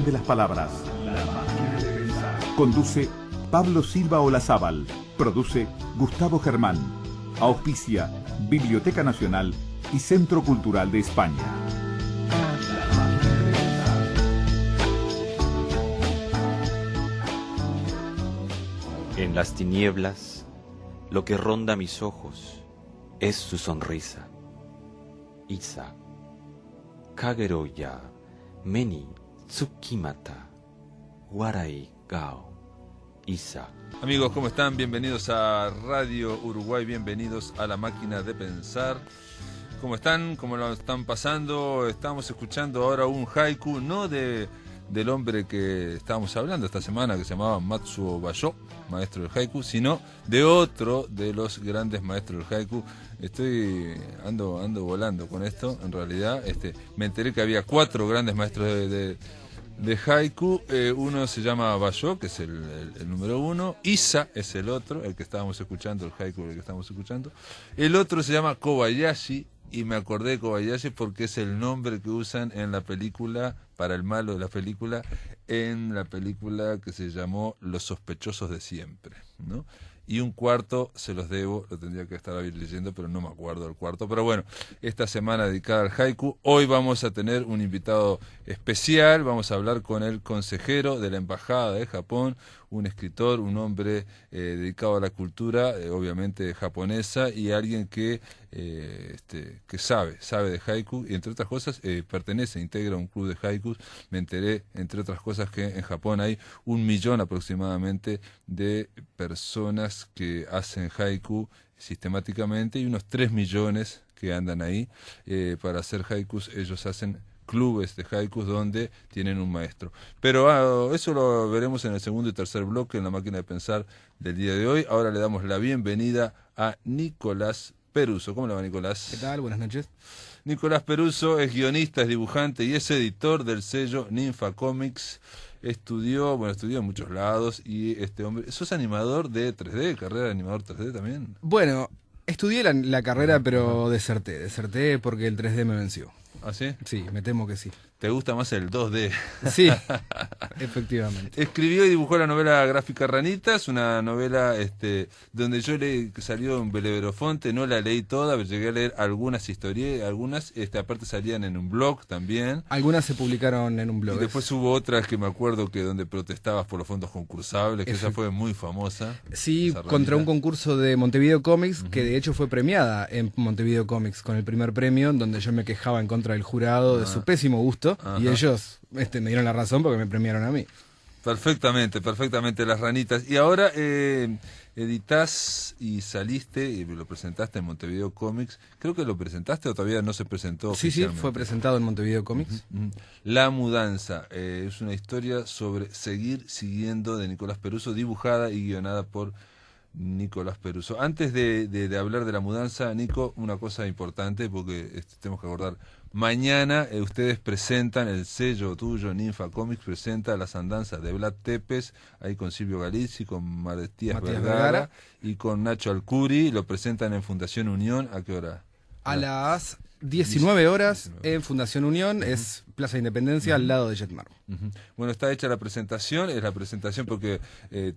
de las palabras. Conduce Pablo Silva Olazábal. Produce Gustavo Germán. Auspicia Biblioteca Nacional y Centro Cultural de España. En las tinieblas, lo que ronda mis ojos es su sonrisa. Isa, kagero ya, meni tsukimata, warai gao. Isa. Amigos, ¿cómo están? Bienvenidos a Radio Uruguay, bienvenidos a La Máquina de Pensar. ¿Cómo están? ¿Cómo lo están pasando? Estamos escuchando ahora un haiku, no del hombre que estábamos hablando esta semana, que se llamaba Matsuo Basho, maestro del haiku, sino de otro de los grandes maestros del haiku. Ando volando con esto, en realidad. Me enteré que había 4 grandes maestros de haiku. Uno se llama Basho, que es el número 1. Isa es el otro, el que estábamos escuchando, el haiku el que estábamos escuchando. El otro se llama Kobayashi, y me acordé de Kobayashi porque es el nombre que usan en la película, para el malo de la película, en la película que se llamó Los sospechosos de siempre, ¿no? Y un cuarto se los debo, lo tendría que estar leyendo, pero no me acuerdo del cuarto. Pero bueno, esta semana dedicada al haiku, hoy vamos a tener un invitado especial. Vamos a hablar con el consejero de la Embajada de Japón, un escritor, un hombre dedicado a la cultura, obviamente japonesa, y alguien que sabe de haiku, y entre otras cosas integra un club de haikus. Me enteré, entre otras cosas, que en Japón hay 1 millón aproximadamente de personas que hacen haiku sistemáticamente y unos 3 millones que andan ahí para hacer haikus. Ellos hacen clubes de haikus donde tienen un maestro. Pero eso lo veremos en el segundo y tercer bloque en La Máquina de Pensar del día de hoy. Ahora le damos la bienvenida a Nicolás Peruso. ¿Cómo le va, Nicolás? ¿Qué tal? Buenas noches. Nicolás Peruso es guionista, es dibujante y es editor del sello Ninfa Comics. Estudió en muchos lados, y este hombre... ¿Sos animador de 3D? ¿Carrera de animador 3D también? Bueno, estudié la carrera, pero deserté porque el 3D me venció. ¿Ah, sí? Sí, me temo que sí. ¿Te gusta más el 2D? Sí, efectivamente. Escribió y dibujó la novela gráfica Ranitas, una novela donde yo leí, que salió en Beleverofonte, no la leí toda, pero llegué a leer algunas historias, algunas aparte salían en un blog también. Algunas se publicaron en un blog. Y después hubo otras que me acuerdo que donde protestabas por los fondos concursables, que esa fue muy famosa. Sí, contra un concurso de Montevideo Comics, que de hecho fue premiada en Montevideo Comics con el primer premio, donde yo me quejaba en contra del jurado de su pésimo gusto. Ajá. Y ellos me dieron la razón porque me premiaron a mí. Perfectamente, las Ranitas. Y ahora editás y saliste y lo presentaste en Montevideo Comics. Creo que lo presentaste o todavía no se presentó oficialmente. Sí, fue presentado en Montevideo Comics. La mudanza es una historia sobre seguir siguiendo, de Nicolás Peruso, dibujada y guionada por Nicolás Peruso. Antes de hablar de La mudanza, Nico, una cosa importante, porque tenemos que acordar. Mañana ustedes presentan, el sello tuyo, Ninfa Comics, presenta Las andanzas de Vlad Tepes, ahí con Silvio Galizzi, con Matías Vergara y con Nacho Alcuri. Lo presentan en Fundación Unión. ¿A qué hora? A las 19 horas en Fundación Unión, es Plaza Independencia, al lado de Jetmar. Bueno, está hecha la presentación, es la presentación porque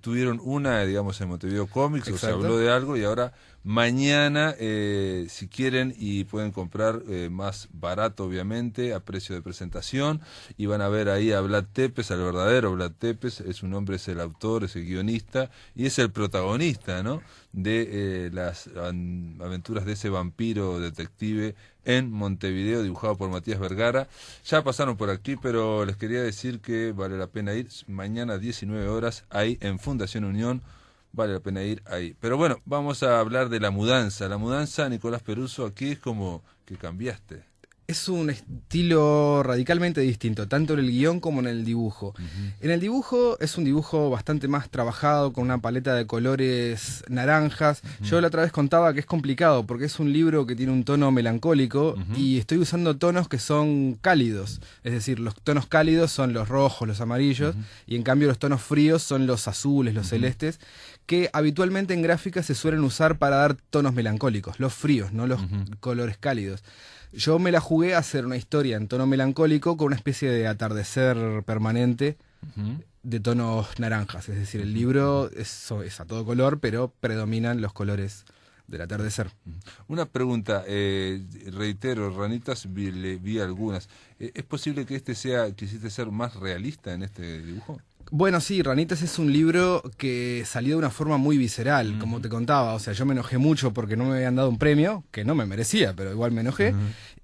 tuvieron una, digamos, en Montevideo Comics, o se habló de algo, y ahora mañana, si quieren y pueden comprar más barato, obviamente, a precio de presentación, y van a ver ahí a Vlad Tepes, al verdadero Vlad Tepes. Es un hombre, es el autor, es el guionista y es el protagonista, ¿no?, de las aventuras de ese vampiro detective en Montevideo, dibujado por Matías Vergara. Ya pasaron por aquí, pero les quería decir que vale la pena ir. Mañana 19 horas, ahí en Fundación Unión, vale la pena ir ahí. Pero bueno, vamos a hablar de La mudanza. La mudanza, Nicolás Peruso, aquí es como que cambiaste. Es un estilo radicalmente distinto, tanto en el guión como en el dibujo. En el dibujo es un dibujo bastante más trabajado, con una paleta de colores naranjas. Yo la otra vez contaba que es complicado, porque es un libro que tiene un tono melancólico, y estoy usando tonos que son cálidos. Es decir, los tonos cálidos son los rojos, los amarillos, y en cambio los tonos fríos son los azules, los celestes, que habitualmente en gráfica se suelen usar para dar tonos melancólicos, los fríos, no los colores cálidos. Yo me la jugué a hacer una historia en tono melancólico con una especie de atardecer permanente de tonos naranjas. Es decir, el libro es a todo color, pero predominan los colores del atardecer. Una pregunta, reitero, ranitas vi algunas. ¿Es posible que quisiste ser más realista en este dibujo? Bueno, sí, Ranitas es un libro que salió de una forma muy visceral, como te contaba. O sea, yo me enojé mucho porque no me habían dado un premio, que no me merecía, pero igual me enojé.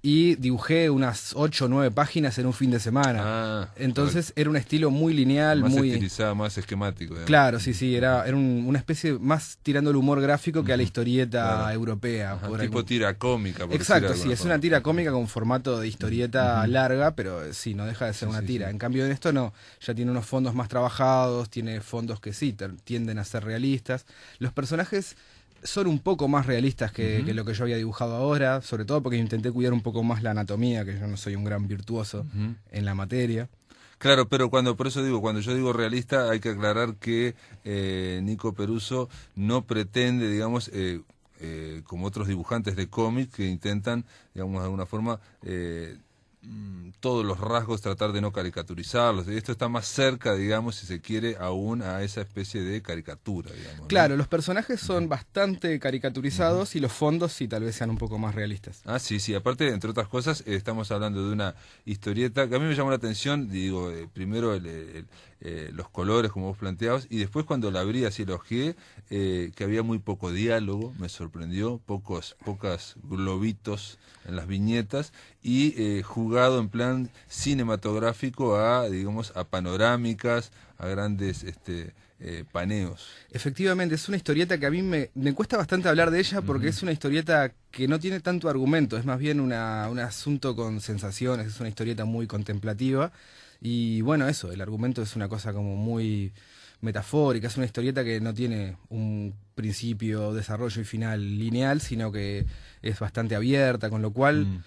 Y dibujé unas 8 o 9 páginas en un fin de semana. Entonces era un estilo muy lineal, más muy estilizado, más esquemático. Digamos. Claro, sí, era una especie más tirando al humor gráfico que a la historieta europea. Tipo tira cómica. Exacto, sí, es una tira cómica con formato de historieta larga, pero sí, no deja de ser una tira. En cambio en esto no, ya tiene unos fondos más trabajados, tiene fondos que sí, tienden a ser realistas. Los personajes son un poco más realistas que lo que yo había dibujado ahora, sobre todo porque intenté cuidar un poco más la anatomía, que yo no soy un gran virtuoso en la materia. Claro, pero por eso digo, cuando yo digo realista, hay que aclarar que Nico Peruso no pretende, digamos, como otros dibujantes de cómic que intentan, digamos, de alguna forma, todos los rasgos tratar de no caricaturizarlos. Esto está más cerca, digamos, si se quiere, aún a esa especie de caricatura, digamos. Claro, ¿no? Los personajes son bastante caricaturizados y los fondos sí tal vez sean un poco más realistas. Ah, sí. Aparte, entre otras cosas, estamos hablando de una historieta que a mí me llamó la atención, digo, primero los colores, como vos planteabas, y después cuando la abrí así la hojeé, que había muy poco diálogo, me sorprendió, pocos globitos en las viñetas, y jugado en plan cinematográfico digamos, a panorámicas, a grandes paneos. Efectivamente, es una historieta que a mí me cuesta bastante hablar de ella porque es una historieta que no tiene tanto argumento, es más bien un asunto con sensaciones, es una historieta muy contemplativa y bueno, eso, el argumento es una cosa como muy metafórica, es una historieta que no tiene un principio, desarrollo y final lineal, sino que es bastante abierta, con lo cual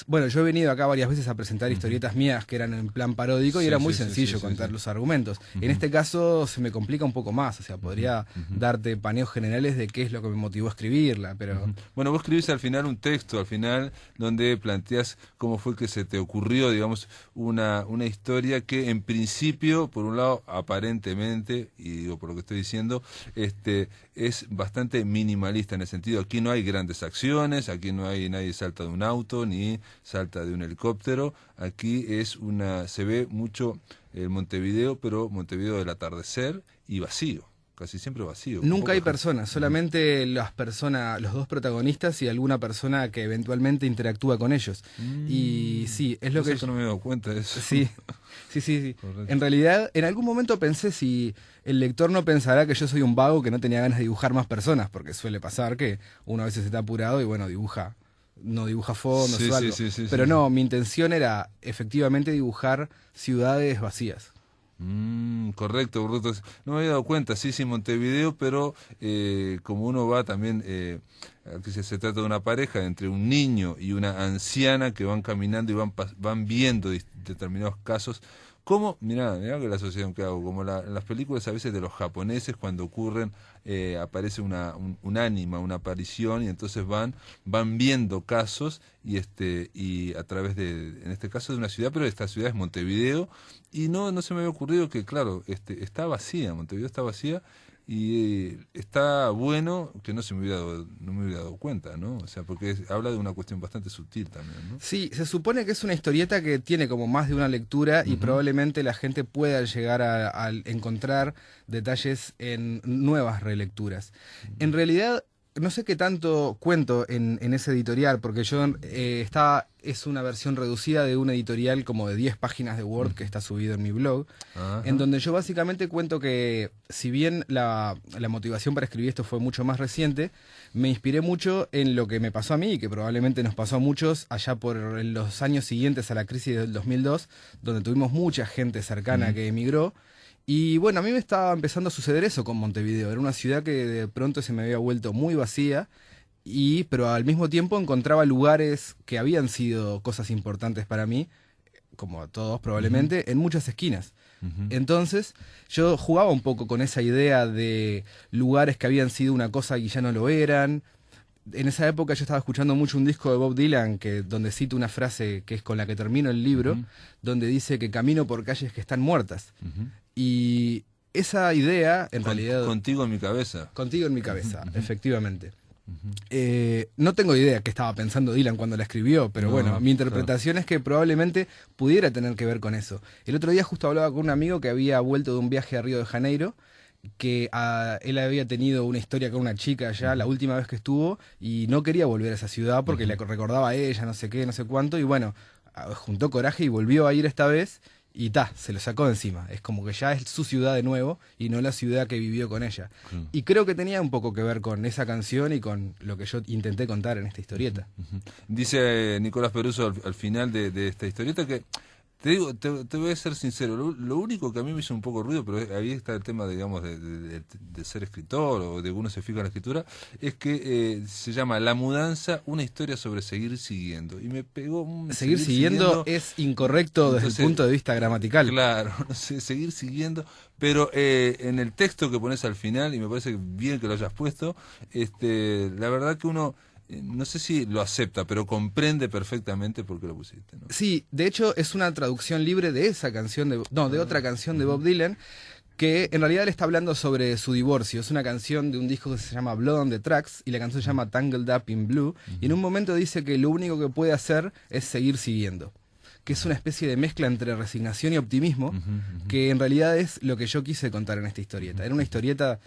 bueno, yo he venido acá varias veces a presentar historietas mías que eran en plan paródico y era muy sencillo contar los argumentos. En este caso se me complica un poco más, o sea, podría darte paneos generales de qué es lo que me motivó a escribirla, pero... Bueno, vos escribís al final un texto, al final, donde planteás cómo fue que se te ocurrió, digamos, una historia que en principio, por un lado, aparentemente, y digo por lo que estoy diciendo, es bastante minimalista en el sentido, aquí no hay grandes acciones, aquí no hay nadie salta de un auto, ni salta de un helicóptero, aquí se ve mucho Montevideo, pero Montevideo del atardecer y vacío, casi siempre vacío. Nunca hay personas, solamente los dos protagonistas y alguna persona que eventualmente interactúa con ellos. Y sí, es lo que... no me he dado cuenta de eso. Sí. En realidad, en algún momento pensé si el lector no pensará que yo soy un vago que no tenía ganas de dibujar más personas, porque suele pasar que uno a veces está apurado y bueno, no dibuja fondos o algo. Pero no, mi intención era efectivamente dibujar ciudades vacías. Correcto. No me había dado cuenta, sí, Montevideo, pero como uno va también, aquí se trata de una pareja entre un niño y una anciana que van caminando y van viendo determinados casos. Mirá que la asociación que hago, como en las películas a veces de los japoneses cuando ocurren, aparece un ánima, una aparición y entonces van viendo casos y a través en este caso de una ciudad, pero esta ciudad es Montevideo y no se me había ocurrido que claro, está vacía, Montevideo está vacía y está bueno que no me hubiera dado cuenta, ¿no? O sea, porque habla de una cuestión bastante sutil también, ¿no? Sí, se supone que es una historieta que tiene como más de una lectura y probablemente la gente pueda llegar a encontrar detalles en nuevas relecturas. En realidad, no sé qué tanto cuento en ese editorial, porque es una versión reducida de un editorial como de 10 páginas de Word que está subido en mi blog, en donde yo básicamente cuento que si bien la motivación para escribir esto fue mucho más reciente, me inspiré mucho en lo que me pasó a mí y que probablemente nos pasó a muchos allá por los años siguientes a la crisis del 2002, donde tuvimos mucha gente cercana que emigró. Y bueno, a mí me estaba empezando a suceder eso con Montevideo. Era una ciudad que de pronto se me había vuelto muy vacía, pero al mismo tiempo encontraba lugares que habían sido cosas importantes para mí, como a todos probablemente, en muchas esquinas. Entonces yo jugaba un poco con esa idea de lugares que habían sido una cosa y ya no lo eran. en esa época yo estaba escuchando mucho un disco de Bob Dylan donde cito una frase que es con la que termino el libro, donde dice que camino por calles que están muertas. Y esa idea, en realidad... Contigo en mi cabeza. Contigo en mi cabeza, efectivamente. No tengo idea qué estaba pensando Dylan cuando la escribió, pero bueno, mi interpretación es que probablemente pudiera tener que ver con eso. El otro día justo hablaba con un amigo que había vuelto de un viaje a Río de Janeiro, que él había tenido una historia con una chica ya la última vez que estuvo y no quería volver a esa ciudad porque le recordaba a ella, no sé qué, no sé cuánto, y bueno, juntó coraje y volvió a ir esta vez y se lo sacó de encima. Es como que ya es su ciudad de nuevo y no la ciudad que vivió con ella. Y creo que tenía un poco que ver con esa canción y con lo que yo intenté contar en esta historieta. Dice Nicolás Peruso al final de esta historieta que... Te digo, te voy a ser sincero, lo único que a mí me hizo un poco ruido, pero ahí está el tema, digamos, de ser escritor o de que uno se fija en la escritura, es que se llama La mudanza, una historia sobre seguir siguiendo. Y me pegó... Seguir siguiendo es incorrecto desde el punto de vista gramatical. Claro, no sé, seguir siguiendo, pero en el texto que pones al final, y me parece bien que lo hayas puesto, la verdad que uno... No sé si lo acepta, pero comprende perfectamente por qué lo pusiste, ¿no? Sí, de hecho es una traducción libre de esa canción, de otra canción de Bob Dylan, que en realidad le está hablando sobre su divorcio. Es una canción de un disco que se llama Blood on the Tracks y la canción se llama Tangled Up in Blue. Y en un momento dice que lo único que puede hacer es seguir siguiendo. Que es una especie de mezcla entre resignación y optimismo, que en realidad es lo que yo quise contar en esta historieta. Era una historieta...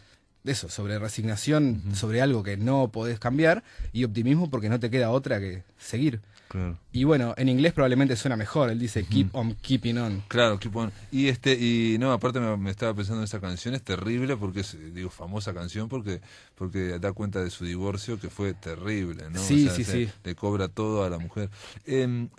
eso, sobre resignación, sobre algo que no podés cambiar, y optimismo porque no te queda otra que seguir. Claro. Y bueno, en inglés probablemente suena mejor, él dice keep on keeping on. Claro, keep on. Y no, aparte me estaba pensando en esa canción, es terrible porque es, digo, famosa canción porque da cuenta de su divorcio que fue terrible, ¿no? Sí, o sea, sí. Le cobra todo a la mujer.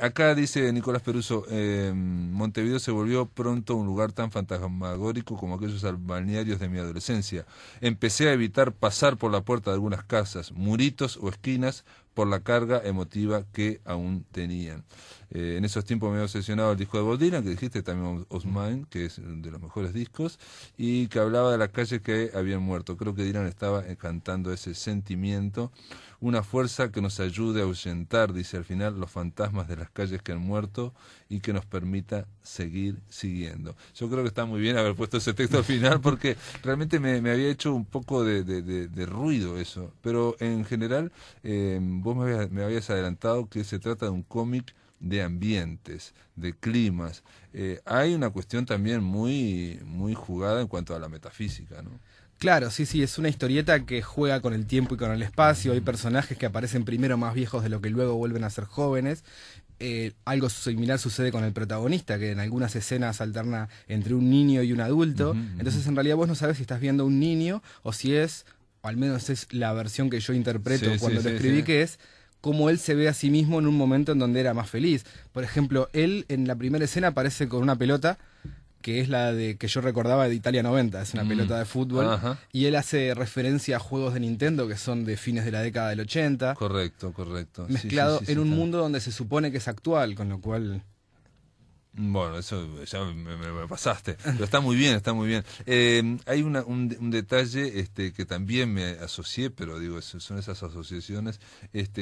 Acá dice Nicolás Peruso, Montevideo se volvió pronto un lugar tan fantasmagórico como aquellos balnearios de mi adolescencia. Empecé a evitar pasar por la puerta de algunas casas, muritos o esquinas, por la carga emotiva que aún tenían. En esos tiempos me había obsesionado el disco de Bob Dylan, que dijiste también Osmine, que es de los mejores discos, y que hablaba de las calles que habían muerto. Creo que Dylan estaba cantando ese sentimiento, una fuerza que nos ayude a ahuyentar, dice al final, los fantasmas de las calles que han muerto y que nos permita seguir siguiendo. Yo creo que está muy bien haber puesto ese texto al final porque realmente me había hecho un poco de ruido eso, pero en general vos me habías adelantado que se trata de un cómic de ambientes, de climas. Hay una cuestión también muy jugada en cuanto a la metafísica, ¿no? Claro, sí, es una historieta que juega con el tiempo y con el espacio. Hay personajes que aparecen primero más viejos de lo que luego vuelven a ser jóvenes. Algo similar sucede con el protagonista, que en algunas escenas alterna entre un niño y un adulto. Entonces, en realidad, vos no sabes si estás viendo un niño o si es, o al menos es la versión que yo interpreto cuando lo escribí, que es cómo él se ve a sí mismo en un momento en donde era más feliz. Por ejemplo, él en la primera escena aparece con una pelota que es la de que yo recordaba de Italia 90, es una pelota de fútbol, y él hace referencia a juegos de Nintendo que son de fines de la década del 80. Correcto. Mezclado en un mundo donde se supone que es actual, con lo cual... Bueno, eso ya me pasaste, pero está muy bien. Hay un detalle que también me asocié, pero digo, son esas asociaciones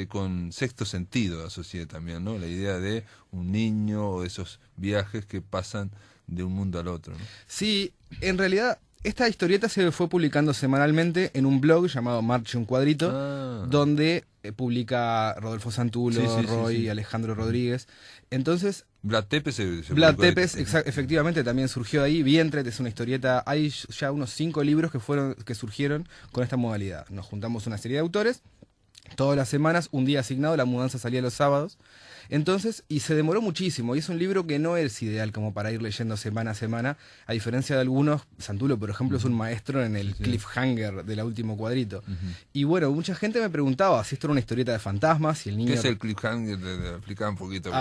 con Sexto Sentido, asocié también, ¿no? La idea de un niño o esos viajes que pasan de un mundo al otro, ¿no? Sí, en realidad esta historieta se fue publicando semanalmente en un blog llamado Marche un Cuadrito, donde publica Rodolfo Santulo, Roy, Alejandro Rodríguez. Entonces... Vlad Tepes Vlad Tepes, efectivamente, también surgió ahí. Vientre es una historieta. Hay ya unos 5 libros que surgieron con esta modalidad. Nos juntamos una serie de autores. Todas las semanas, un día asignado, la mudanza salía los sábados. Entonces, y se demoró muchísimo, y es un libro que no es ideal como para ir leyendo semana a semana, a diferencia de algunos. Santulo, por ejemplo, es un maestro en el cliffhanger del último cuadrito. Y bueno, mucha gente me preguntaba si esto era una historieta de fantasmas, si el niño... ¿Qué es el cliffhanger? Explicar un poquito.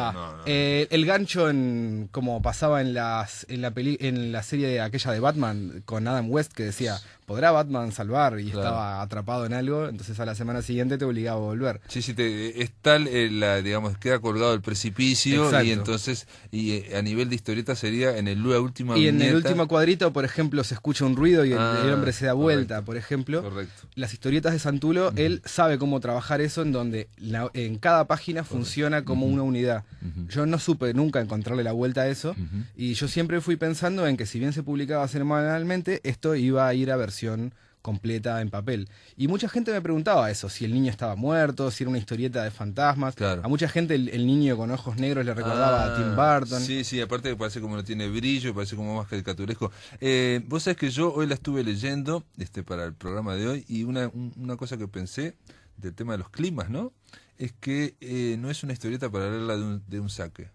El gancho como pasaba en la serie aquella de Batman con Adam West, que decía, ¿podrá Batman salvar? Y estaba atrapado en algo, entonces a la semana siguiente te obligaba a volver. Sí, es tal, digamos, queda colgado colgado del precipicio. Exacto. Y entonces, a nivel de historieta sería en la última Y en el viñeta. último cuadrito, por ejemplo, se escucha un ruido y el hombre se da vuelta, correcto, por ejemplo. correcto. Las historietas de Santulo, él sabe cómo trabajar eso, en donde en cada página funciona como una unidad. Yo no supe nunca encontrarle la vuelta a eso, y yo siempre fui pensando en que si bien se publicaba semanalmente, esto iba a ir a versión completa en papel. Y mucha gente me preguntaba eso, si el niño estaba muerto, si era una historieta de fantasmas. Claro. A mucha gente el niño con ojos negros le recordaba a Tim Burton. Sí, sí, aparte que parece como no tiene brillo, parece como más caricaturesco. Vos sabés que yo hoy la estuve leyendo para el programa de hoy, y una cosa que pensé del tema de los climas, ¿no? Es que no es una historieta para leerla de un saque.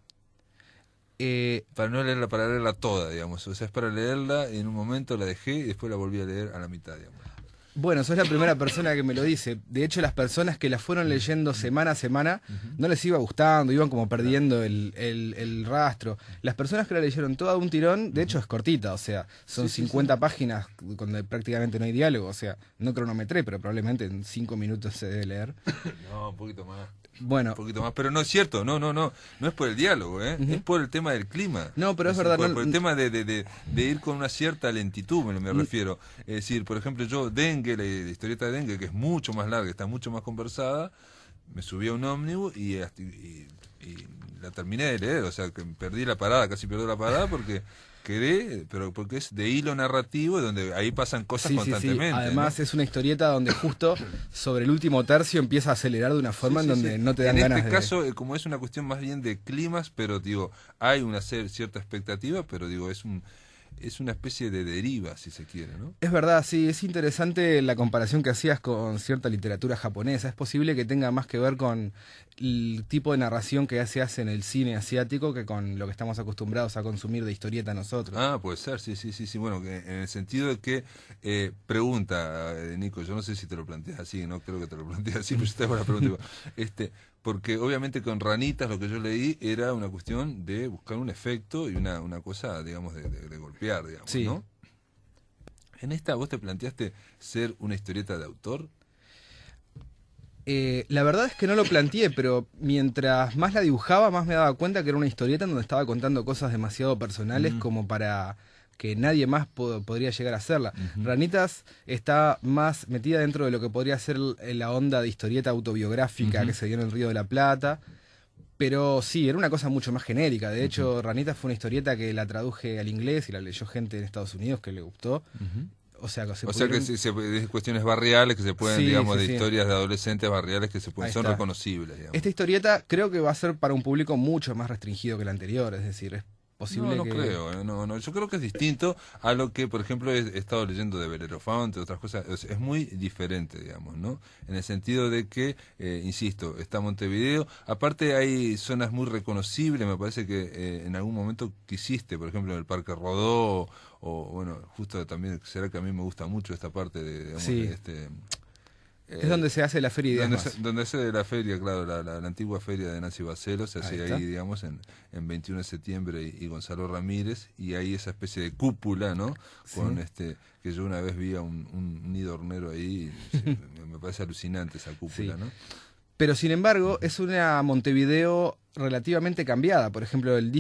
Para no leerla, para leerla toda, digamos. O sea, es para leerla, en un momento la dejé y después la volví a leer a la mitad, digamos. Bueno, sos la primera persona que me lo dice. De hecho, las personas que la fueron leyendo semana a semana no les iba gustando, iban como perdiendo el rastro. Las personas que la leyeron toda de un tirón, de hecho es cortita, o sea, son 50 páginas donde prácticamente no hay diálogo, o sea, no cronometré, pero probablemente en 5 minutos se debe leer. No, un poquito más. Bueno, Un poquito más, pero no es cierto, no es por el diálogo, es por el tema del clima. No, pero es verdad, por el tema de ir con una cierta lentitud, me refiero. Es decir, por ejemplo, yo Dengue, la historieta de Dengue, que es mucho más larga, está mucho más conversada, me subí a un ómnibus y la terminé de leer, o sea, que perdí la parada, casi perdí la parada porque quedé, pero porque es de hilo narrativo, donde ahí pasan cosas constantemente. Sí. Además, ¿no? es una historieta donde justo sobre el último tercio empieza a acelerar de una forma en donde no te dan ganas de... En este caso, como es una cuestión más bien de climas, pero digo, hay una cierta expectativa, pero digo, es una especie de deriva, si se quiere, ¿no? Es verdad, sí, es interesante la comparación que hacías con cierta literatura japonesa. Es posible que tenga más que ver con el tipo de narración que se hace en el cine asiático que con lo que estamos acostumbrados a consumir de historieta nosotros. Ah, puede ser, sí. Bueno, que en el sentido de que, pregunta, Nico, yo no sé si te lo planteas así, no creo que te lo plantees así, pero yo te hago la pregunta. Porque obviamente con Ranitas lo que yo leí era una cuestión de buscar un efecto y una cosa, digamos, de golpear, digamos, Sí. ¿no? En esta, ¿vos te planteaste ser una historieta de autor? La verdad es que no lo planteé, pero mientras más la dibujaba, más me daba cuenta que era una historieta en donde estaba contando cosas demasiado personales como para que nadie más podría llegar a hacerla. Ranitas está más metida dentro de lo que podría ser la onda de historieta autobiográfica que se dio en el Río de la Plata, pero sí, era una cosa mucho más genérica. De hecho, Ranitas fue una historieta que la traduje al inglés y la leyó gente en Estados Unidos que le gustó. O sea, que es cuestiones barriales que se pueden, Sí, digamos, sí, de sí. historias de adolescentes barriales que se pueden, Ahí son está. reconocibles, digamos. Esta historieta creo que va a ser para un público mucho más restringido que la anterior, es decir, es posible No que... creo, no. Yo creo que es distinto a lo que, por ejemplo, he estado leyendo de Belerofonte, otras cosas. Es muy diferente, digamos, ¿no? En el sentido de que, insisto, está Montevideo. Aparte hay zonas muy reconocibles, me parece que en algún momento quisiste, por ejemplo, en el Parque Rodó, o bueno, justo también, será que a mí me gusta mucho esta parte de, digamos, Sí. de Es donde se hace la feria de Ideas donde hace la feria, claro, la antigua feria de Nancy Bacelos, se hace Ahí está. ahí, digamos, en 21 de septiembre y Gonzalo Ramírez, y hay esa especie de cúpula, ¿no? Sí. Con que yo una vez vi a un nido hornero ahí, y me parece alucinante esa cúpula, Sí. ¿no? Pero sin embargo, es una Montevideo relativamente cambiada. Por ejemplo, el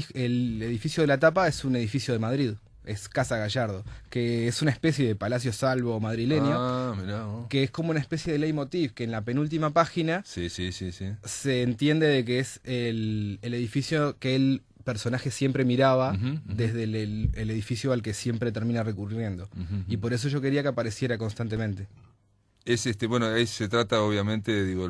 edificio de la tapa es un edificio de Madrid, es Casa Gallardo, que es una especie de palacio salvo madrileño, Ah, mirá, ¿no? que es como una especie de leitmotiv, que en la penúltima página Sí. se entiende de que es el edificio que el personaje siempre miraba desde el edificio al que siempre termina recurriendo. Y por eso yo quería que apareciera constantemente. Es bueno, ahí se trata obviamente, digo,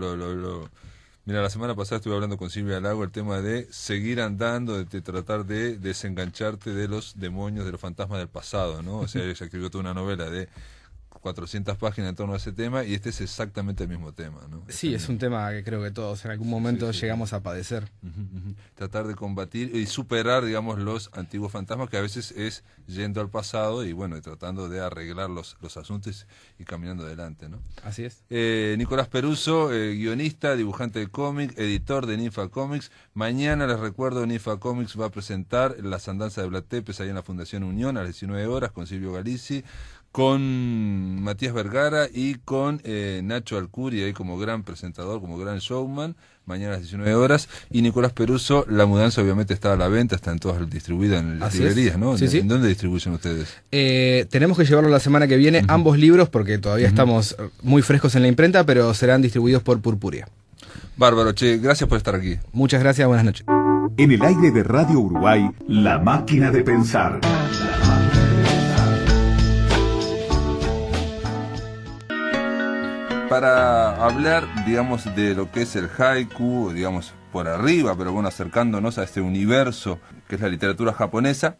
mira, la semana pasada estuve hablando con Silvia Lago el tema de seguir andando, de tratar de desengancharte de los demonios, de los fantasmas del pasado, ¿no? O sea, ella escribió toda una novela de 400 páginas en torno a ese tema y este es exactamente el mismo tema, ¿no? Sí, es un tema que creo que todos en algún momento Sí. llegamos a padecer. Tratar de combatir y superar, digamos, los antiguos fantasmas, que a veces es yendo al pasado y, bueno, y tratando de arreglar los asuntos y caminando adelante, ¿no? Así es. Nicolás Peruso, guionista, dibujante de cómic, editor de Ninfa Comics. Mañana, les recuerdo, Ninfa Comics va a presentar Las Andanzas de Blas Tepes ahí en la Fundación Unión a las 19 horas con Silvio Galizzi, con Matías Vergara y con Nacho Alcuri ahí como gran presentador, como gran showman, mañana a las 19 horas, y Nicolás Peruso. La mudanza obviamente está a la venta, están todas distribuidas en las librerías, ¿no? Sí, sí. ¿En dónde distribuyen ustedes? Tenemos que llevarlo la semana que viene, ambos libros, porque todavía estamos muy frescos en la imprenta, pero serán distribuidos por Purpuria. Bárbaro, che, gracias por estar aquí. Muchas gracias, buenas noches. En el aire de Radio Uruguay, La Máquina de Pensar. Para hablar, digamos, de lo que es el haiku, digamos, por arriba, pero bueno, acercándonos a este universo que es la literatura japonesa,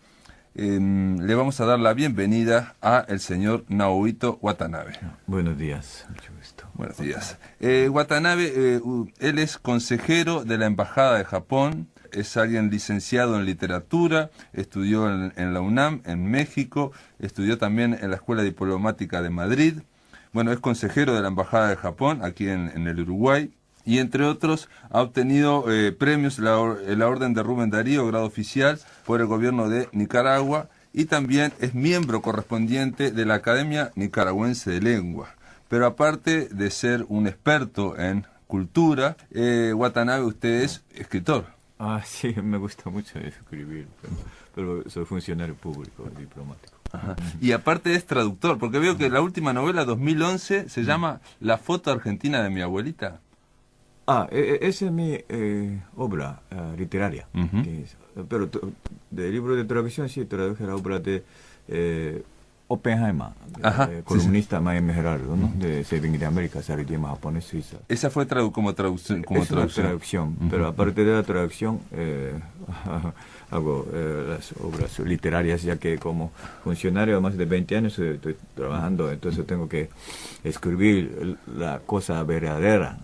le vamos a dar la bienvenida a el señor Naohito Watanabe. Buenos días, mucho gusto. Buenos días. Watanabe, él es consejero de la Embajada de Japón, es alguien licenciado en literatura, estudió en la UNAM, en México, estudió también en la Escuela Diplomática de Madrid. Bueno, es consejero de la Embajada de Japón, aquí en el Uruguay, y entre otros ha obtenido premios, la Orden de Rubén Darío, grado oficial, por el gobierno de Nicaragua, y también es miembro correspondiente de la Academia Nicaragüense de Lengua. Pero aparte de ser un experto en cultura, Watanabe, usted es escritor. Sí, me gusta mucho escribir, pero soy funcionario público, diplomático. Ajá. Y aparte es traductor, porque veo que la última novela, 2011, se llama La foto argentina de mi abuelita. Esa es mi obra literaria. Pero de libro de traducción sí, traduje la obra de Oppenheimer, columnista Miami Herald, ¿no? De Saving the America, el idioma japonés suiza. Esa fue como traducción. Una traducción, pero aparte de la traducción hago las obras literarias, ya que como funcionario de más de 20 años estoy trabajando, entonces tengo que escribir la cosa verdadera.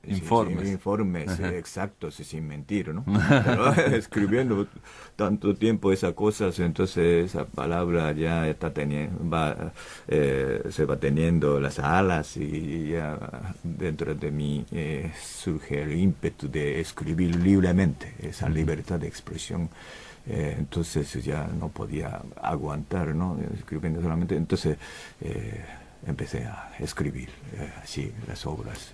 Informes exactos y sin mentir, ¿no? Pero escribiendo tanto tiempo esas cosas, entonces esa palabra ya está se va teniendo las alas, y ya dentro de mí surge el ímpetu de escribir libremente, esa libertad de expresión. Entonces ya no podía aguantar, ¿no? Escribiendo solamente, entonces empecé a escribir así las obras.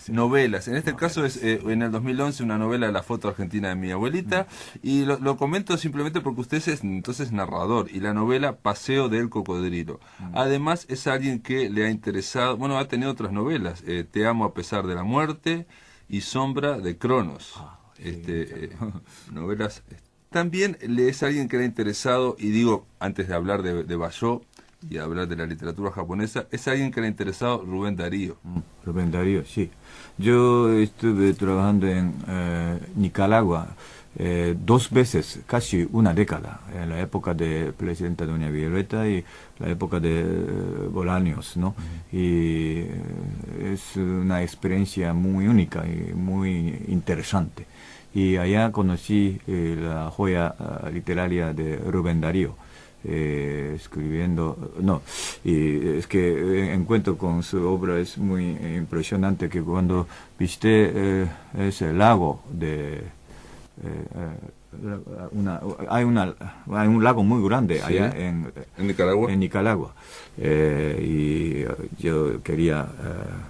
Novelas, en este caso es en el 2011 una novela de La foto argentina de mi abuelita, y lo comento simplemente porque usted es entonces narrador, y la novela Paseo del Cocodrilo. Además es alguien que le ha interesado, bueno, ha tenido otras novelas, Te amo a pesar de la muerte y Sombra de Cronos, novelas. También le es alguien que le ha interesado, y digo, antes de hablar de Bayó y hablar de la literatura japonesa, es alguien que le ha interesado Rubén Darío. Rubén Darío, sí. Yo estuve trabajando en Nicaragua 2 veces, casi una década, en la época de presidenta doña Violeta y la época de Bolaños, ¿no? Y es una experiencia muy única y muy interesante. Y allá conocí la joya literaria de Rubén Darío. Escribiendo, y es que encuentro con su obra es muy impresionante, que cuando visité ese lago de hay un lago muy grande allá en Nicaragua, y yo quería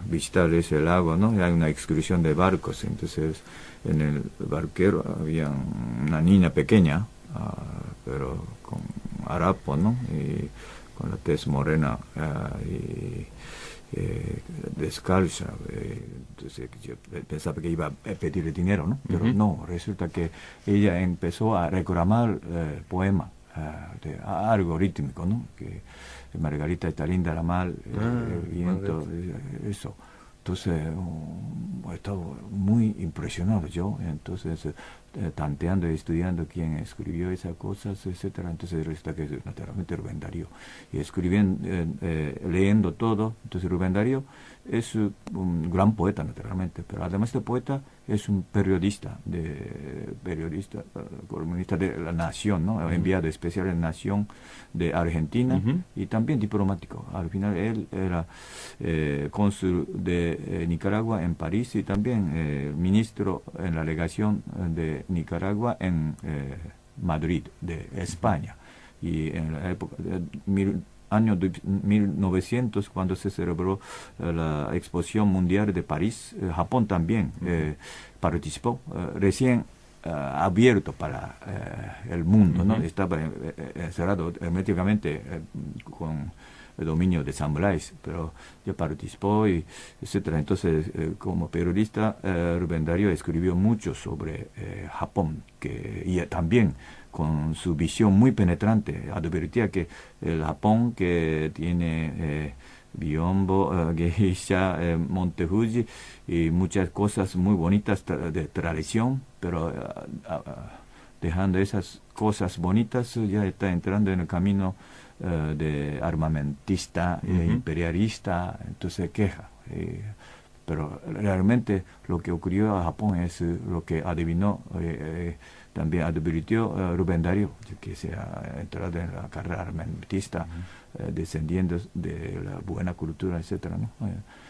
visitar ese lago, ¿no? Hay una excursión de barcos, entonces en el barquero había una niña pequeña, pero con harapo, ¿no? Y con la tez morena y descalza. Entonces yo pensaba que iba a pedirle dinero, ¿no? Pero no, resulta que ella empezó a reclamar poema, algo rítmico, ¿no? Que Margarita está linda, la mal, el viento, eso. Entonces estaba muy impresionado yo, entonces tanteando y estudiando quién escribió esas cosas, etcétera. Entonces resulta que es naturalmente Rubén Darío, y escribiendo, leyendo todo. Entonces Rubén Darío es un gran poeta, naturalmente, pero además de poeta es un periodista, columnista de La Nación, ¿no? Enviado especial en Nación de Argentina, y también diplomático. Al final él era cónsul de Nicaragua en París, y también ministro en la legación de Nicaragua en Madrid, de España. Y en la época año 1900, cuando se celebró la Exposición Mundial de París, Japón también participó, recién abierto para el mundo, ¿no? Estaba encerrado herméticamente con el dominio de samuráis, pero ya participó y etcétera. Entonces, como periodista, Rubén Darío escribió mucho sobre Japón, y también con su visión muy penetrante advertía que el Japón, que tiene Biombo, Geisha, Monte Fuji y muchas cosas muy bonitas de tradición, pero dejando esas cosas bonitas ya está entrando en el camino de armamentista, imperialista, entonces queja. Pero realmente lo que ocurrió a Japón es lo que adivinó, también advirtió Rubén Darío, que se ha entrado en la carrera armamentista, descendiendo de la buena cultura, etcétera, ¿no?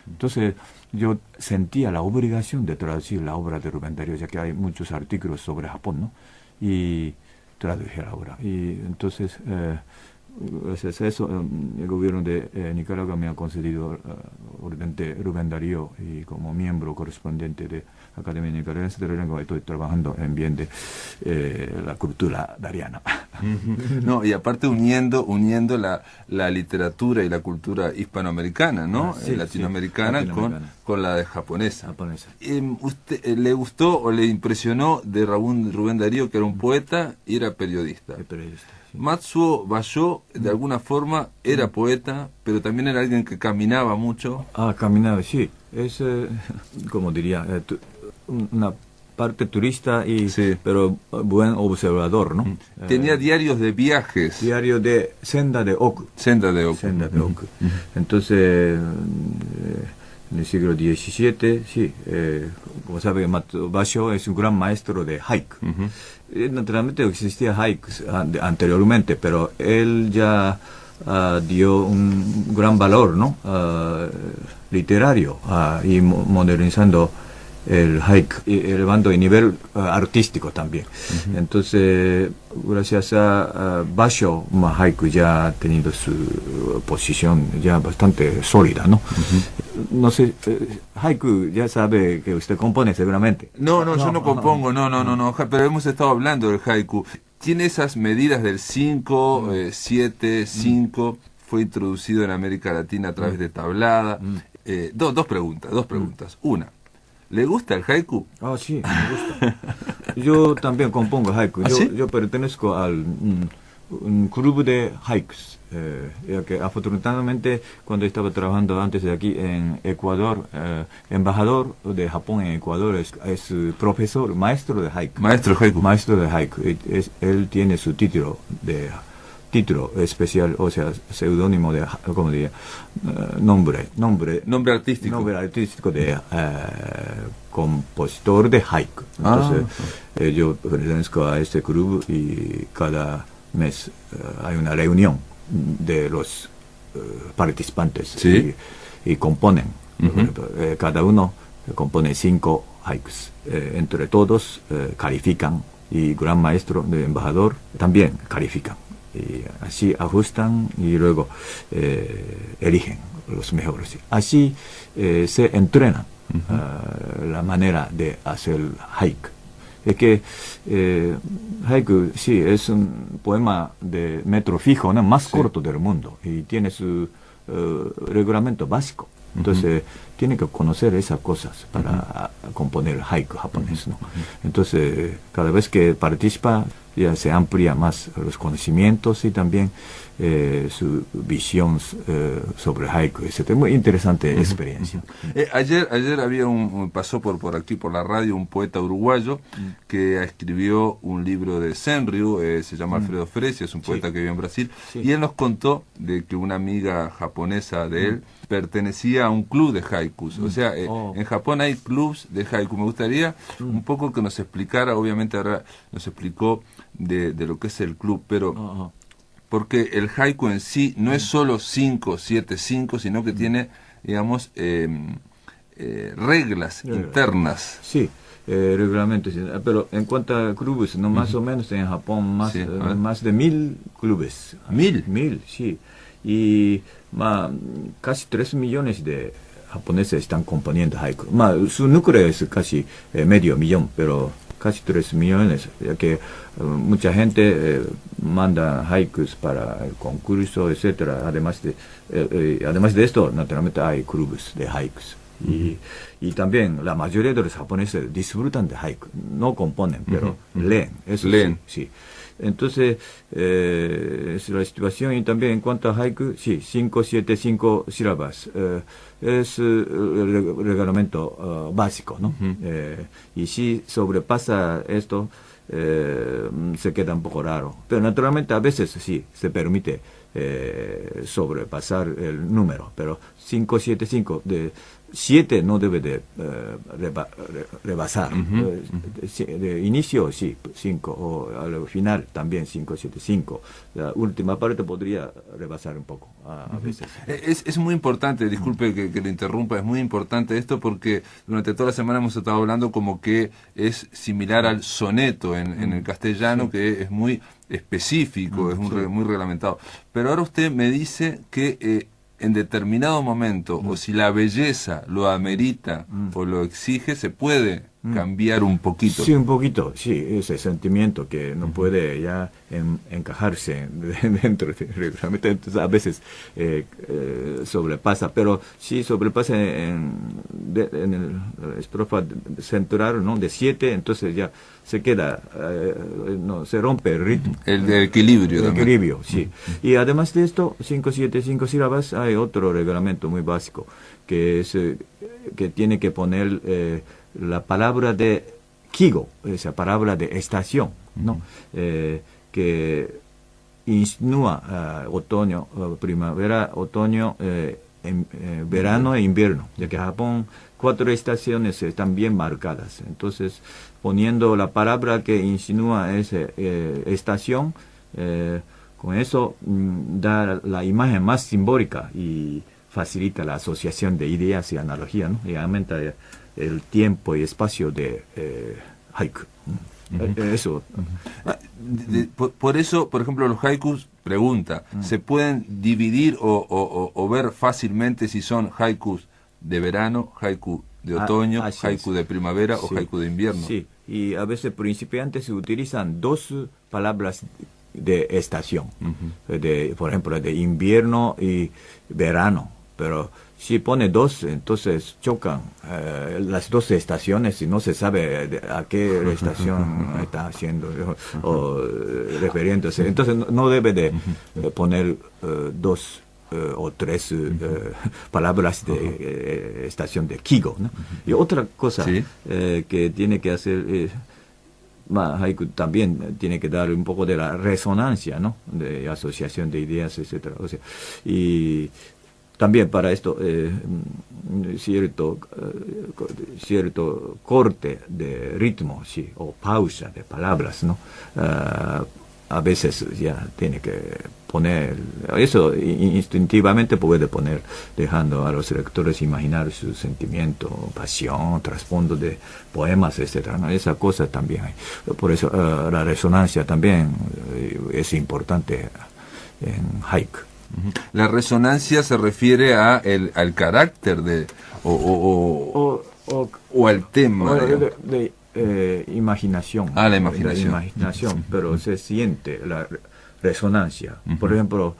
Entonces yo sentía la obligación de traducir la obra de Rubén Darío, ya que hay muchos artículos sobre Japón, ¿no? Y traduje la obra. Y entonces gracias a eso, el gobierno de Nicaragua me ha concedido orden de Rubén Darío, y como miembro correspondiente de la Academia Nicaragüense de la Lengua estoy trabajando en bien de la cultura dariana. No, y aparte uniendo la literatura y la cultura hispanoamericana, ¿no? Sí, latinoamericana, sí, con la de japonesa. Japonesa. ¿Le gustó o le impresionó de Rubén Darío, que era un poeta y era periodista? El periodista. Sí. Matsuo Basho, de alguna forma, era poeta, pero también era alguien que caminaba mucho. Caminaba, sí. Es, como diría, una parte turista, pero buen observador, ¿no? Tenía diarios de viajes. Diario de Senda de Oku. Senda de Oku. Entonces, en el siglo XVII, sí, como sabe, Basho es un gran maestro de haiku. Naturalmente existía haikus anteriormente, pero él ya dio un gran valor, ¿no? Literario, y modernizando el haiku, elevando el nivel artístico también. Entonces, gracias a Basho, haiku ya ha tenido su posición ya bastante sólida, ¿no? No sé, haiku ya sabe que usted compone seguramente. No, yo no compongo, no, pero hemos estado hablando del haiku. Tiene esas medidas del 5, 7, 5, fue introducido en América Latina a través de tablada. Dos preguntas. Una, ¿le gusta el haiku? Sí, me gusta. Yo también compongo haiku. ¿Sí? Yo pertenezco al un club de haikus. Ya que afortunadamente cuando estaba trabajando antes de aquí en Ecuador, embajador de Japón en Ecuador es profesor, maestro de haiku. Maestro de haiku. Él tiene su título especial, o sea, seudónimo de, ¿cómo diría? Nombre artístico de compositor de haiku. Entonces, yo pertenezco a este club y cada mes hay una reunión de los participantes, ¿sí? y componen. Cada uno compone 5 haikus. Entre todos califican, y gran maestro de embajador también califican. Y así ajustan y luego eligen los mejores. Así se entrena la manera de hacer haiku. Es que haiku, sí, es un poema de metro fijo, ¿no? Más corto del mundo, y tiene su reglamento básico. Entonces, tiene que conocer esas cosas para componer haiku japonés, ¿no? Entonces, cada vez que participa, ya se amplía más los conocimientos y también su visión sobre haiku, etc. Muy interesante experiencia. Ayer pasó por aquí, por la radio, un poeta uruguayo que escribió un libro de Senryu, se llama Alfredo Fresia, es un poeta que vive en Brasil, y él nos contó de que una amiga japonesa de él pertenecía a un club de haikus. O sea, en Japón hay clubs de haiku. Me gustaría un poco que nos explicara, obviamente ahora nos explicó de lo que es el club, pero porque el haiku en sí no es solo 5, 7, 5, sino que tiene, digamos, reglas internas. Sí, reglamento. Pero en cuanto a clubes, no más o menos en Japón, más, Sí, más de 1000 clubes. 1000. 1000, sí. Y casi 3 millones de japoneses están componiendo haiku. Su núcleo es casi medio millón, pero casi 3 millones, ya que mucha gente manda haikus para el concurso, etcétera. Además de esto, naturalmente hay clubes de haikus. Y también la mayoría de los japoneses disfrutan de haiku, no componen, pero leen. Eso Leen. Sí. Entonces, es la situación. Y también en cuanto a haiku, sí, 5, 7, 5 sílabas. Es el reglamento básico, ¿no? Y si sobrepasa esto, se queda un poco raro. Pero naturalmente a veces sí, se permite sobrepasar el número, pero 5, 7, 5, de 7 no debe de rebasar. De inicio sí, 5, o al final también 5, 7, 5. La última parte podría rebasar un poco a veces. Es muy importante, disculpe que le interrumpa, es muy importante esto porque durante toda la semana hemos estado hablando como que es similar al soneto en el castellano, que es muy específico, es muy reglamentado. Pero ahora usted me dice que en determinado momento, o si la belleza lo amerita o lo exige, se puede cambiar un poquito. Sí, un poquito, sí, ese sentimiento que no puede ya encajarse dentro del reglamento, entonces a veces sobrepasa, pero sí sobrepasa en el estrofa central, ¿no? De 7, entonces ya se queda, no, se rompe el ritmo. El equilibrio. El equilibrio, sí. Y además de esto, 5, 7, 5 sílabas, hay otro reglamento muy básico, que es que tiene que poner la palabra de kigo, esa palabra de estación, ¿no? Que insinúa otoño, primavera, otoño, verano e invierno, ya que Japón 4 estaciones están bien marcadas. Entonces, poniendo la palabra que insinúa esa estación, con eso da la imagen más simbólica y facilita la asociación de ideas y analogías, ¿no? Y aumenta el tiempo y espacio de haiku. Eso. Por eso, por ejemplo, los haikus, pregunta, ¿se pueden dividir o ver fácilmente si son haikus de verano, haiku de otoño, haiku de primavera o haiku de invierno? Sí, y a veces principiantes se utilizan 2 palabras de estación, por ejemplo, de invierno y verano, pero si pone 2, entonces chocan las 2 estaciones y no se sabe a qué estación está haciendo o refiriéndose. Entonces no debe de poner 2 o 3 palabras de estación de kigo, ¿no? Y otra cosa que tiene que hacer haiku también tiene que dar un poco de la resonancia, ¿no? De asociación de ideas, etcétera. O sea, y también para esto cierto corte de ritmo, sí, o pausa de palabras, ¿no? A veces ya tiene que poner, eso instintivamente puede poner, dejando a los lectores imaginar su sentimiento, pasión, trasfondo de poemas, etcétera, ¿no? Esa cosa también hay. Por eso la resonancia también es importante en haiku. La resonancia se refiere al carácter de o al tema de imaginación. La imaginación. De imaginación, pero se siente la resonancia. Por ejemplo,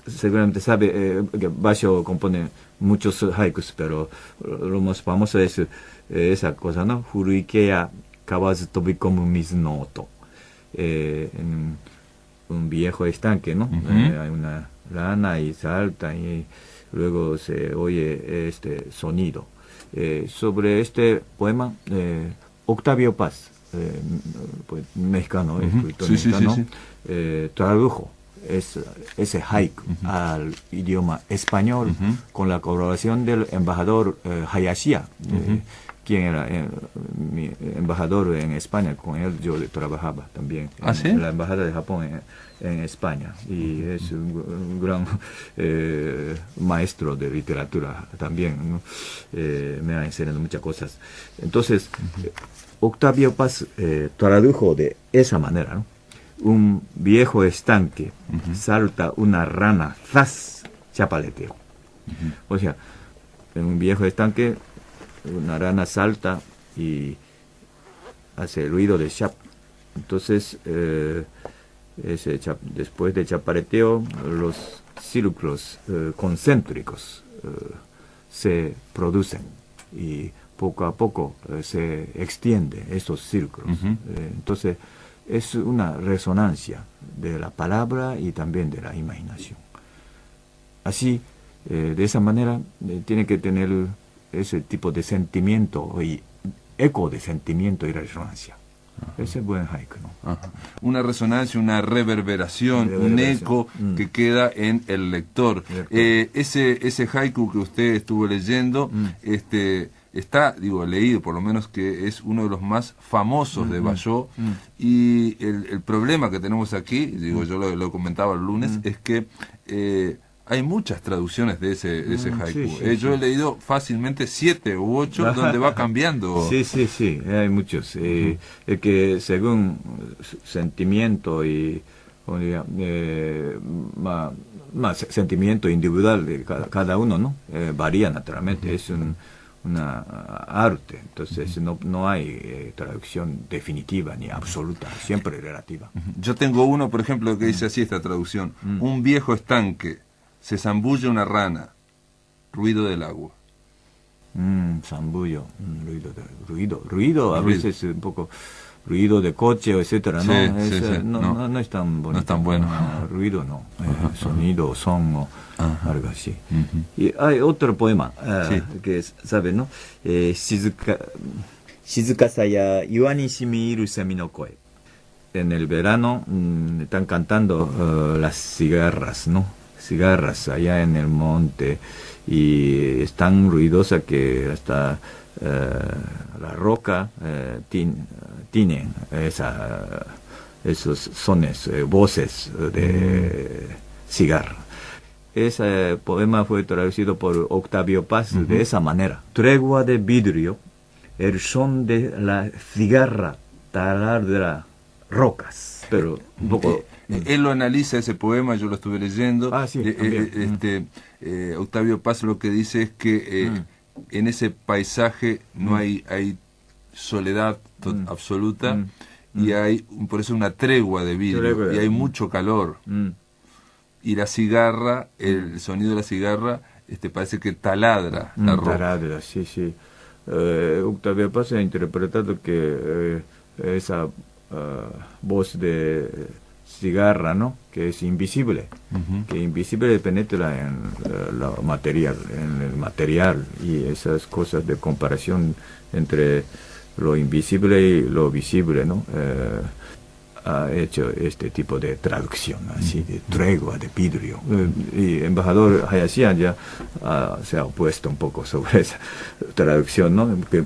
seguramente sabe que Basho compone muchos haikus, pero lo más famoso es esa cosa, ¿no? Furuikeya kawazu tobikomu mizu no oto. Un viejo estanque, ¿no? Hay una rana y salta y luego se oye este sonido. Sobre este poema, Octavio Paz, pues, mexicano, escritor mexicano, tradujo ese haiku al idioma español con la colaboración del embajador Hayashia, quien era mi embajador en España, con él yo trabajaba también en la embajada de Japón en España, y es un gran maestro de literatura también, ¿no? Me ha enseñado muchas cosas. Entonces, Octavio Paz tradujo de esa manera, ¿no? Un viejo estanque, salta una rana, ¡zas! Chapaleteo. O sea, en un viejo estanque, una rana salta y hace el ruido de chap. Entonces, después de chapaleteo, los círculos concéntricos se producen y poco a poco se extienden esos círculos. Entonces, es una resonancia de la palabra y también de la imaginación. Así, de esa manera, tiene que tener ese tipo de sentimiento y eco de sentimiento y resonancia. Ese es buen haiku, ¿no? Una resonancia, una reverberación, un eco que queda en el lector. Ese haiku que usted estuvo leyendo, está, leído, por lo menos, que es uno de los más famosos de Balló, y el problema que tenemos aquí, yo lo comentaba el lunes, es que hay muchas traducciones de ese haiku. Yo he leído fácilmente 7 u 8 donde va cambiando. Sí, hay muchos. Que según sentimiento y más sentimiento individual de cada uno, ¿no? Varía naturalmente. Es una arte, entonces no hay traducción definitiva ni absoluta, siempre relativa. Yo tengo uno, por ejemplo, que dice así esta traducción: un viejo estanque, se zambulle una rana, ruido del agua. Zambullo, ruido, a veces un poco ruido de coche, etcétera, ¿no? No es tan bonito. No es tan bueno. Ruido no, sonido, son o algo así. Y hay otro poema que sabe, ¿no? Shizukasa ya iwa ni shimiru semi no koe. En el verano están cantando las cigarras, ¿no? Cigarras allá en el monte, y es tan ruidosa que hasta la roca tienen esos sones, voces de cigarra. Ese poema fue traducido por Octavio Paz de esa manera: tregua de vidrio, el son de la cigarra taladra rocas. Pero un poco... Él lo analiza, ese poema, yo lo estuve leyendo. Octavio Paz lo que dice es que en ese paisaje no hay soledad absoluta, y hay por eso una tregua de vidrio, y hay mucho calor. Y la cigarra, el sonido de la cigarra, parece que taladra la roca. Taladra, sí. Octavio Paz ha interpretado que esa voz de cigarra, ¿no? Que es invisible, que invisible penetra en el material, y esas cosas de comparación entre lo invisible y lo visible, ¿no? Ha hecho este tipo de traducción, así, de tregua de vidrio. Y el embajador Hayashian ya se ha opuesto un poco sobre esa traducción, ¿no? Que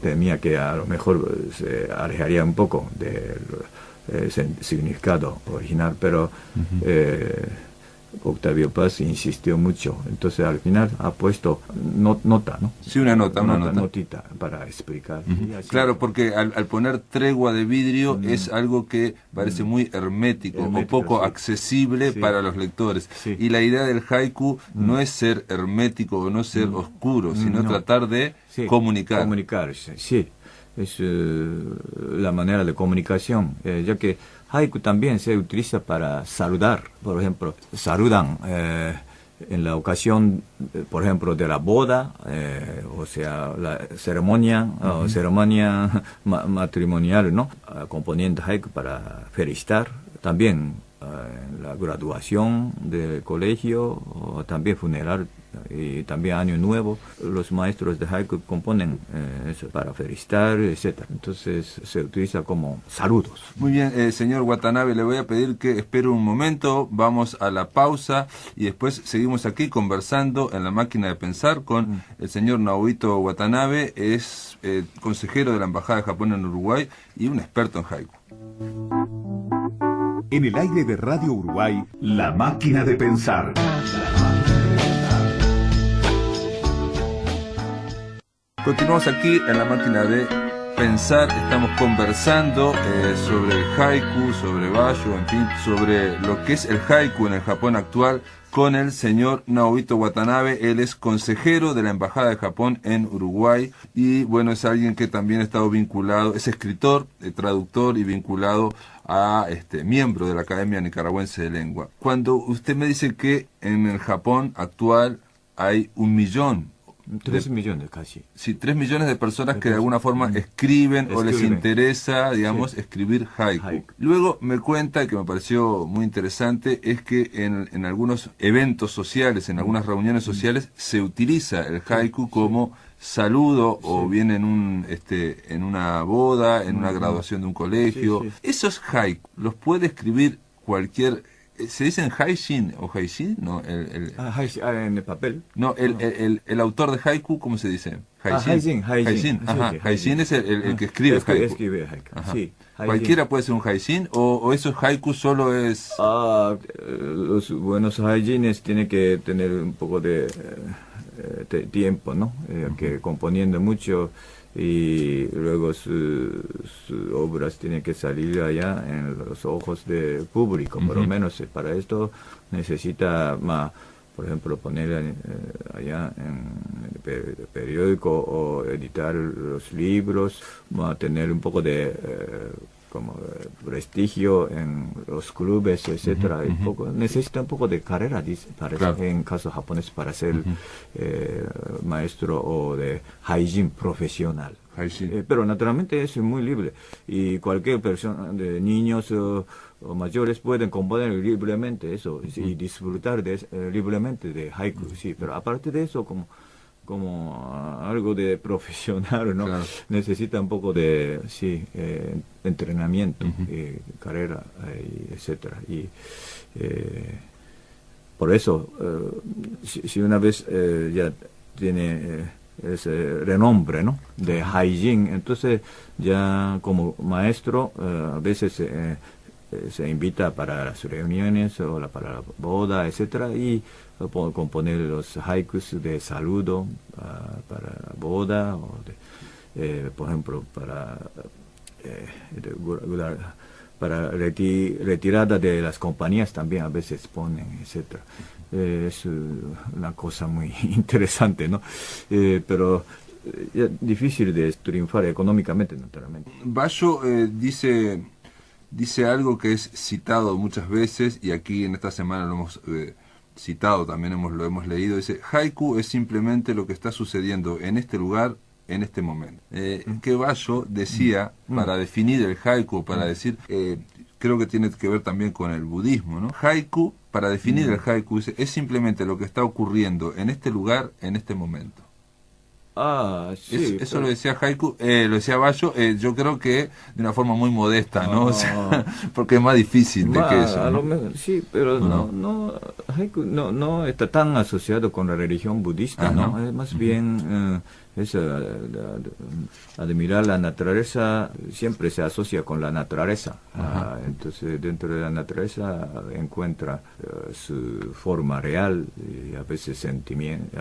temía que a lo mejor se alejaría un poco del significado original, pero Octavio Paz insistió mucho, entonces al final ha puesto nota, ¿no? Sí, una notita para explicar. Claro, porque al poner tregua de vidrio es algo que parece muy hermético o poco accesible para los lectores. Y la idea del haiku no es ser hermético o no ser oscuro, sino tratar de comunicar. Comunicarse, sí. Es la manera de comunicación, ya que haiku también se utiliza para saludar. Por ejemplo, saludan en la ocasión, por ejemplo, de la boda, o sea, la ceremonia, ceremonia matrimonial, ¿no? Componiendo haiku para felicitar. También en la graduación del colegio, o también funeral, y también Año Nuevo, los maestros de haiku componen eso para felicitar, etcétera. Entonces se utiliza como saludos. Muy bien, señor Watanabe, le voy a pedir que espere un momento, vamos a la pausa y después seguimos aquí conversando en la máquina de pensar con el señor Naohito Watanabe, es consejero de la Embajada de Japón en Uruguay y un experto en haiku. En el aire de Radio Uruguay, La Máquina de Pensar. Continuamos aquí en la máquina de pensar, estamos conversando sobre el haiku, sobre Basho, en fin, sobre lo que es el haiku en el Japón actual con el señor Naohito Watanabe. Él es consejero de la Embajada de Japón en Uruguay y bueno, es alguien que también ha estado vinculado, es escritor, traductor y vinculado a miembro de la Academia Nicaragüense de Lengua. Cuando usted me dice que en el Japón actual hay 1 millón 3 millones casi. Sí, 3 millones de personas que de alguna forma escriben o les interesa, digamos, escribir haiku. Luego me cuenta, que me pareció muy interesante, es que en algunos eventos sociales, en algunas reuniones sociales, se utiliza el haiku como saludo o bien en una boda, en una graduación de un colegio. Esos haiku los puede escribir cualquier... ¿Se dicen haishin o haishin? No, en el papel. No, el autor de haiku, ¿cómo se dice? Haishin. Haishin, ajá. Haishin es el que escribe haiku. Escribe haiku. Sí. ¿Cualquiera puede ser un haishin o esos haiku solo es...? Los buenos haishines tienen que tener un poco de tiempo, ¿no? Que componiendo mucho y luego sus obras tienen que salir allá en los ojos del público. Por lo menos para esto necesita más, por ejemplo, poner allá en el periódico o editar los libros, tener un poco de como prestigio en los clubes, etcétera. Necesita un poco de carrera, parece, claro, en caso japonés, para ser maestro o de haijin profesional. Pero naturalmente es muy libre y cualquier persona, de niños o mayores, pueden componer libremente eso y disfrutar libremente de haiku, sí. Pero aparte de eso, como algo de profesional, ¿no? Claro. Necesita un poco de entrenamiento, carrera, etcétera. Y por eso, si una vez ya tiene ese renombre, ¿no?, de haijin, entonces ya como maestro a veces se invita para las reuniones o para la boda, etcétera, y componer los haikus de saludo para la boda, o por ejemplo para retirada de las compañías también a veces ponen, etcétera. Es una cosa muy interesante, ¿no? Pero difícil de triunfar económicamente, naturalmente. Basho dice algo que es citado muchas veces, y aquí en esta semana lo hemos citado, también lo hemos leído. Dice: haiku es simplemente lo que está sucediendo en este lugar, en este momento. Que Basho decía, para definir el haiku, para decir, creo que tiene que ver también con el budismo, ¿no? Haiku, para definir el haiku, es simplemente lo que está ocurriendo en este lugar, en este momento. Sí. Eso lo decía haiku, lo decía Basho, yo creo que de una forma muy modesta, ¿no? O sea, porque es más difícil de que eso, ¿no? Sí, pero no, haiku no está tan asociado con la religión budista, ¿no? Es más bien admirar la naturaleza, siempre se asocia con la naturaleza. Entonces dentro de la naturaleza encuentra su forma real y a veces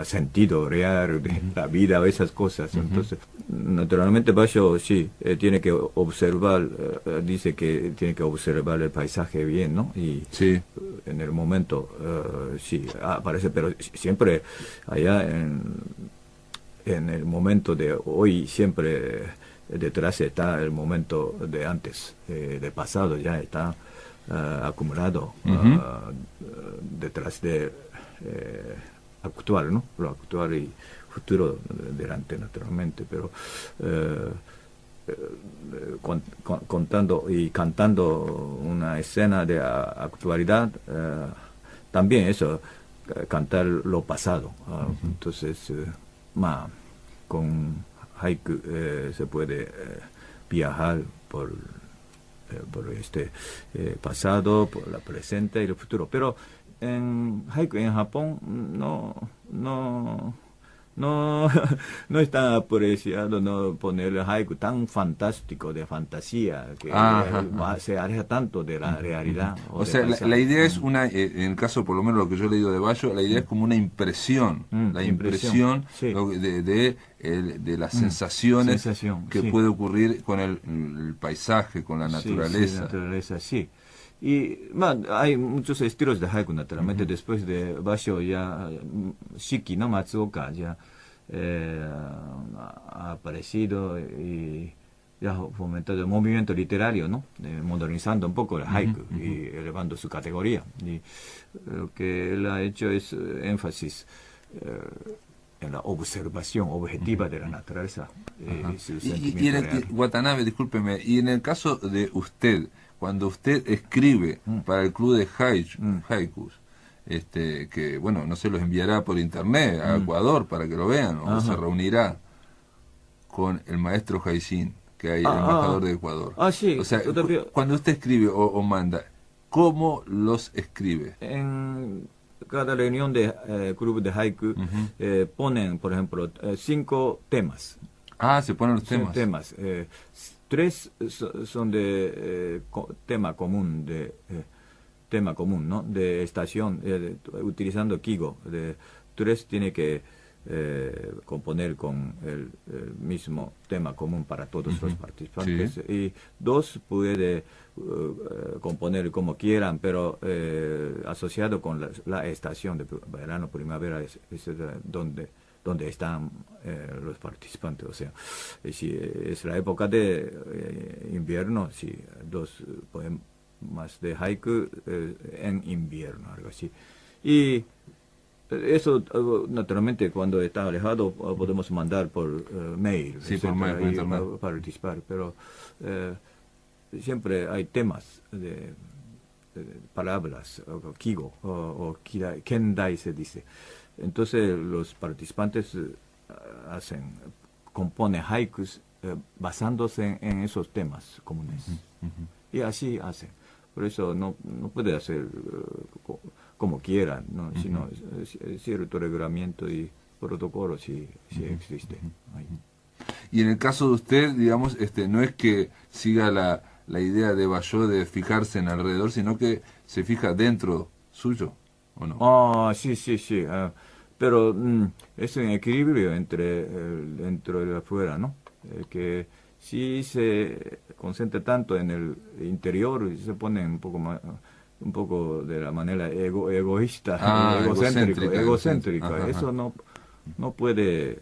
sentido real de la vida, esas cosas. Entonces naturalmente Basho tiene que observar, dice que tiene que observar el paisaje bien, ¿no? Y en el momento aparece, pero siempre allá en el momento de hoy, siempre detrás está el momento de antes, de pasado, ya está acumulado detrás de actual, ¿no? Lo actual y futuro delante, naturalmente, pero contando y cantando una escena de actualidad, también eso cantar lo pasado. Entonces, con haiku se puede viajar por este pasado, por la presente y el futuro. Pero en haiku en Japón no es tan apreciado no poner el haiku tan fantástico, de fantasía, que se aleja tanto de la realidad. O sea, la idea es una, en el caso por lo menos lo que yo he leído de Bayo, la idea es como una impresión, la impresión sí. de las sensaciones que sí. puede ocurrir con el paisaje, con la naturaleza. Sí, naturaleza, sí. Y hay muchos estilos de haiku, naturalmente. Después de Basho ya Shiki, ¿no? Matsuoka ya ha aparecido y ya ha fomentado el movimiento literario, ¿no? Modernizando un poco el haiku y elevando su categoría. Y lo que él ha hecho es énfasis en la observación objetiva de la naturaleza. Watanabe, discúlpeme, y en el caso de usted, cuando usted escribe para el club de haikus, que bueno, no se los enviará por internet a Ecuador para que lo vean, o se reunirá con el maestro Haishin, que hay el embajador de Ecuador. Sí. O sea, cuando usted escribe o manda, ¿cómo los escribe? En cada reunión de club de haiku ponen, por ejemplo, 5 temas. Se ponen los temas. 3 son de tema común, ¿no? De estación, utilizando Kigo. 3 tiene que componer con el mismo tema común para todos los participantes. Sí. Y 2 puede componer como quieran, pero asociado con la estación de verano, primavera, es donde están los participantes. O sea, si es la época de invierno, 2 poemas de haiku en invierno, algo así. Y eso, naturalmente, cuando está alejado, podemos mandar por mail, por mail, para participar, pero siempre hay temas de palabras, kigo, o kendai se dice. Entonces los participantes componen haikus basándose en esos temas comunes. Y así hacen. Por eso no puede hacer como quieran, ¿no? Sino cierto reglamento y protocolo si existe. Y en el caso de usted, digamos, no es que siga la idea de Bayo de fijarse en alrededor, sino que se fija dentro suyo, ¿o no? Sí. Pero es un equilibrio entre dentro y afuera, ¿no? Que si se concentra tanto en el interior y se pone un poco de la manera egoísta, egocéntrica. Eso no puede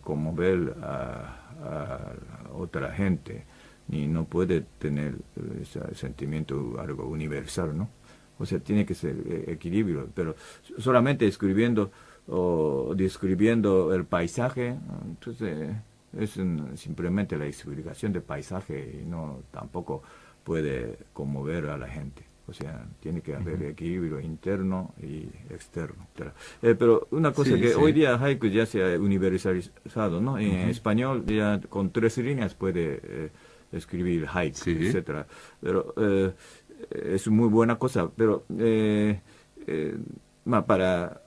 conmover a otra gente, ni no puede tener ese sentimiento algo universal, ¿no? O sea, tiene que ser equilibrio, pero solamente escribiendo o describiendo el paisaje, entonces es simplemente la explicación del paisaje y no tampoco puede conmover a la gente. O sea, tiene que haber equilibrio interno y externo. Pero una cosa hoy día haiku ya se ha universalizado, ¿no? En español ya con 3 líneas puede escribir haiku, etcétera. Pero es muy buena cosa, pero para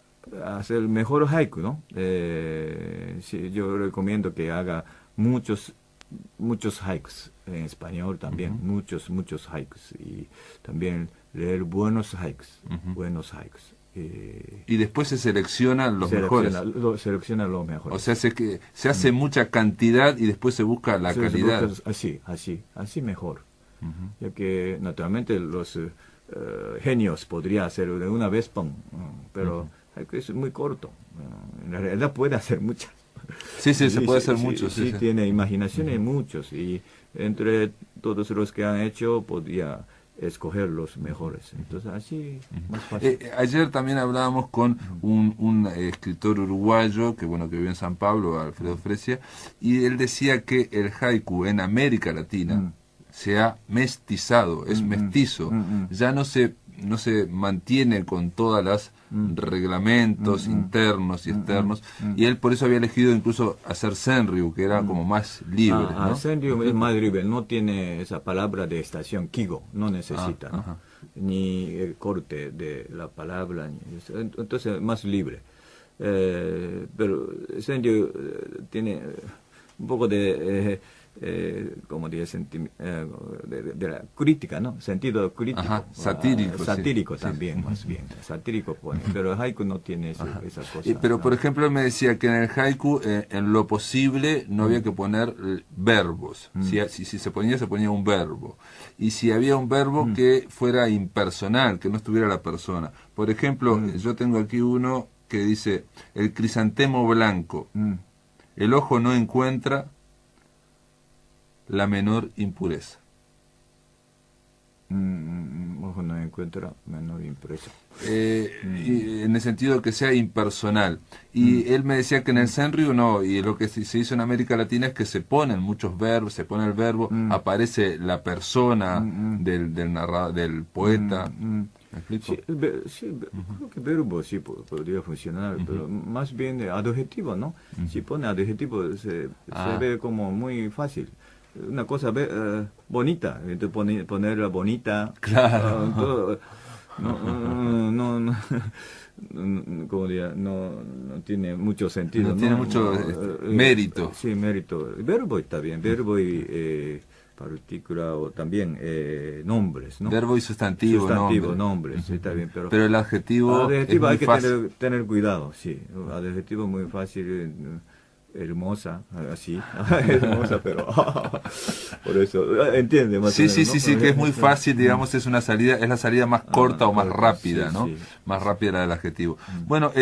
hacer mejor haiku, ¿no? Yo recomiendo que haga muchos haikus en español también, muchos haikus, y también leer buenos haikus. Y después se seleccionan los mejores. Selecciona los mejores. O sea, se hace mucha cantidad y después se busca la calidad. Así mejor. Ya que naturalmente los genios podría hacer de una vez, pero es muy corto. En realidad puede hacer muchas. Sí, se puede hacer muchos. Sí, tiene imaginación en muchos, y entre todos los que han hecho podía escoger los mejores. Entonces así más fácil. Ayer también hablábamos con un escritor uruguayo que vive en San Pablo, Alfredo Fresia, y él decía que el haiku en América Latina se ha mestizado, es mestizo, ya no se no se mantiene con todas las reglamentos internos y externos, y él por eso había elegido incluso hacer Senryu, que era como más libre, ¿no? Senryu es más libre, no tiene esa palabra de estación, kigo, no necesita, ¿no? Ni el corte de la palabra, entonces más libre. Pero Senryu tiene un poco de como diría, de la crítica, ¿no? Sentido crítico. Ajá, satírico. Satírico sí. también, Sí. más bien. Satírico pone, pero el haiku no tiene esa cosa. Pero, ¿no? por ejemplo, él me decía que en el haiku, en lo posible, no había que poner verbos. Si se ponía un verbo. Y si había un verbo que fuera impersonal, que no estuviera la persona. Por ejemplo, yo tengo aquí uno que dice, el crisantemo blanco. El ojo no encuentra la menor impureza. Ojo no encuentra menor impureza. Y en el sentido de que sea impersonal. Y él me decía que en el Senryu no, y lo que se hizo en América Latina es que se ponen muchos verbos, se pone el verbo, aparece la persona del narrador, del poeta. ¿Me explico? Sí, creo que verbo sí podría funcionar, pero más bien de adjetivo, ¿no? Si pone adjetivo se ve como muy fácil. Una cosa bonita, entonces ponerla bonita. Claro. No, como diría, no tiene mucho sentido. No tiene mucho mérito. Sí, mérito. Verbo está bien, verbo y partícula o también nombres, ¿no? Verbo y sustantivo, nombres, está bien. Pero el adjetivo es muy hay que fácil. tener cuidado, sí. Adjetivo muy fácil. Hermosa, así, hermosa, pero por eso, entiende más o menos, Sí, que es muy fácil, digamos, es la salida más corta o más rápida, sí, ¿no? sí. Más rápida la del adjetivo. Bueno,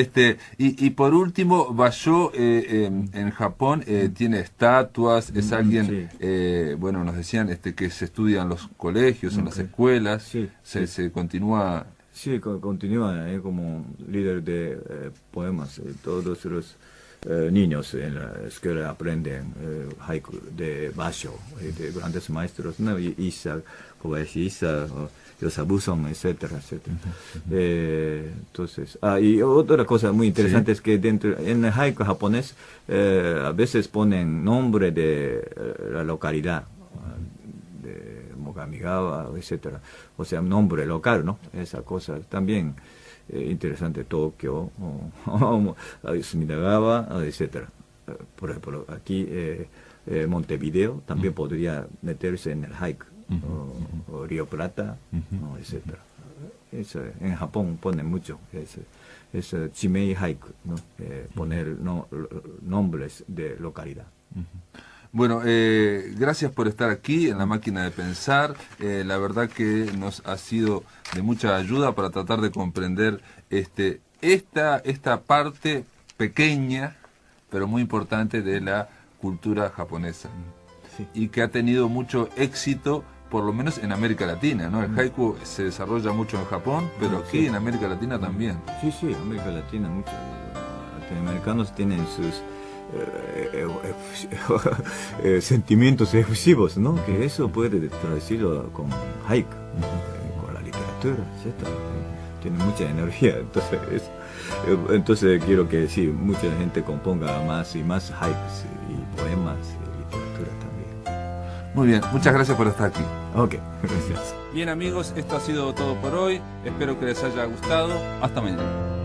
y por último, Basho en Japón tiene estatuas, es alguien, bueno, nos decían que se estudia en los colegios, en las escuelas, se continúa. Sí, continúa como líder de poemas, todos los niños en la escuela aprenden haiku de Basho, de grandes maestros, ¿no? Isa, Kobayashi Isa, Yosabu-son, etcétera, etcétera. Entonces, y otra cosa muy interesante es que en el haiku japonés a veces ponen nombre de la localidad, de Mogamigawa, etcétera. O sea, nombre local, ¿no? Esa cosa también. Interesante, Tokio, Sumidagawa, etcétera. Por ejemplo, aquí Montevideo también podría meterse en el haiku, o Río Plata, etcétera. En Japón ponen mucho es chimei haiku, ¿no? Poner nombres de localidad. Bueno, gracias por estar aquí en La Máquina de Pensar. La verdad que nos ha sido de mucha ayuda para tratar de comprender esta parte pequeña, pero muy importante de la cultura japonesa. Sí. Y que ha tenido mucho éxito, por lo menos en América Latina, ¿no? El haiku se desarrolla mucho en Japón, pero aquí en América Latina también. Sí, América Latina, muchos latinoamericanos tienen sus sentimientos efusivos, ¿no? Que eso puede traducirlo con haiku, con la literatura, etc. Tiene mucha energía, entonces quiero que sí, mucha gente componga más y más haikus y poemas y literatura también. Muy bien, muchas gracias por estar aquí. Ok, gracias. Bien amigos, esto ha sido todo por hoy, espero que les haya gustado, hasta mañana.